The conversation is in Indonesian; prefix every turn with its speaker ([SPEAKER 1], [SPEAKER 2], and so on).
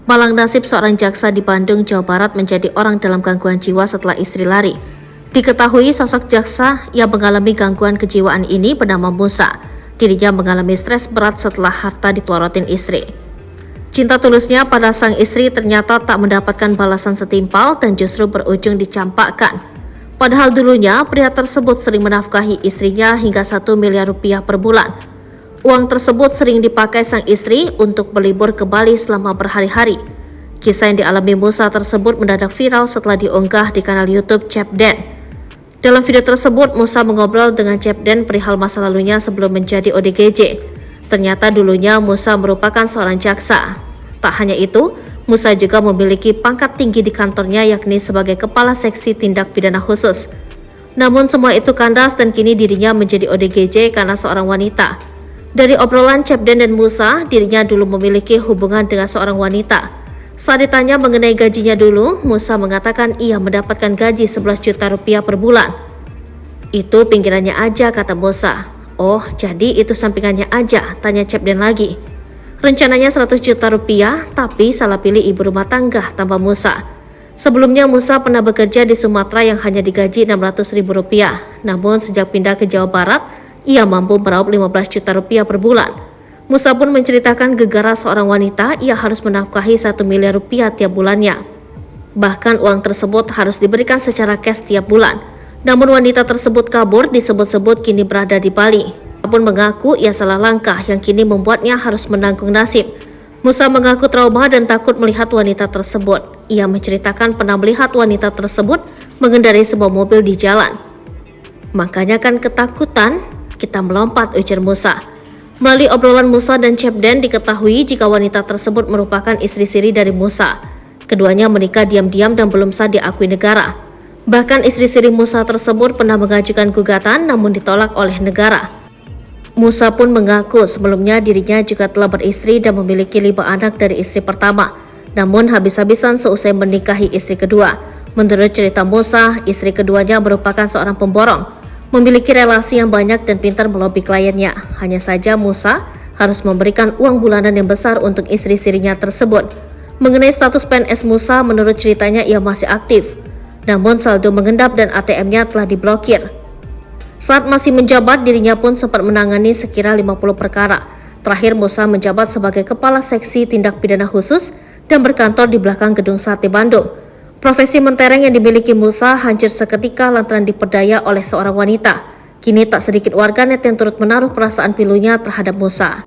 [SPEAKER 1] Malang nasib seorang jaksa di Bandung, Jawa Barat menjadi orang dalam gangguan jiwa setelah istri lari. Diketahui sosok jaksa yang mengalami gangguan kejiwaan ini bernama Musa. Dirinya mengalami stres berat setelah harta dipelorotin istri. Cinta tulusnya pada sang istri ternyata tak mendapatkan balasan setimpal dan justru berujung dicampakkan. Padahal dulunya pria tersebut sering menafkahi istrinya hingga 1 miliar rupiah per bulan. Uang tersebut sering dipakai sang istri untuk berlibur ke Bali selama berhari-hari. Kisah yang dialami Musa tersebut mendadak viral setelah diunggah di kanal YouTube Cepden. Dalam video tersebut, Musa mengobrol dengan Cepden perihal masa lalunya sebelum menjadi ODGJ. Ternyata dulunya Musa merupakan seorang jaksa. Tak hanya itu, Musa juga memiliki pangkat tinggi di kantornya yakni sebagai Kepala Seksi Tindak Pidana Khusus. Namun semua itu kandas dan kini dirinya menjadi ODGJ karena seorang wanita. Dari obrolan Cepden dan Musa, dirinya dulu memiliki hubungan dengan seorang wanita. Saat ditanya mengenai gajinya dulu, Musa mengatakan ia mendapatkan gaji 11 juta rupiah per bulan. Itu pinggirannya aja, kata Musa. Oh, jadi itu sampingannya aja, tanya Cepden lagi. Rencananya 100 juta rupiah, tapi salah pilih ibu rumah tangga, tambah Musa. Sebelumnya Musa pernah bekerja di Sumatera yang hanya digaji 600 ribu rupiah. Namun sejak pindah ke Jawa Barat, ia mampu meraup 15 juta rupiah per bulan. Musa pun menceritakan gegara seorang wanita ia harus menafkahi 1 miliar rupiah tiap bulannya. Bahkan uang tersebut harus diberikan secara cash tiap bulan. Namun wanita tersebut kabur, disebut-sebut kini berada di Bali. Ia pun mengaku ia salah langkah yang kini membuatnya harus menanggung nasib. Musa mengaku trauma dan takut melihat wanita tersebut. Ia menceritakan pernah melihat wanita tersebut mengendarai sebuah mobil di jalan. Makanya kan ketakutan, kita melompat, ujar Musa. Melalui obrolan Musa dan Cepden diketahui jika wanita tersebut merupakan istri siri dari Musa. Keduanya menikah diam-diam dan belum sah diakui negara. Bahkan istri siri Musa tersebut pernah mengajukan gugatan namun ditolak oleh negara. Musa pun mengaku sebelumnya dirinya juga telah beristri dan memiliki 5 anak dari istri pertama. Namun habis-habisan seusai menikahi istri kedua. Menurut cerita Musa, istri keduanya merupakan seorang pemborong. Memiliki relasi yang banyak dan pintar melobi kliennya. Hanya saja Musa harus memberikan uang bulanan yang besar untuk istri-istrinya tersebut. Mengenai status PNS Musa, menurut ceritanya ia masih aktif. Namun saldo mengendap dan ATM-nya telah diblokir. Saat masih menjabat, dirinya pun sempat menangani sekira 50 perkara. Terakhir Musa menjabat sebagai Kepala Seksi Tindak Pidana Khusus dan berkantor di belakang Gedung Sate Bandung. Profesi mentereng yang dimiliki Musa hancur seketika lantaran diperdaya oleh seorang wanita. Kini tak sedikit warganet yang turut menaruh perasaan pilunya terhadap Musa.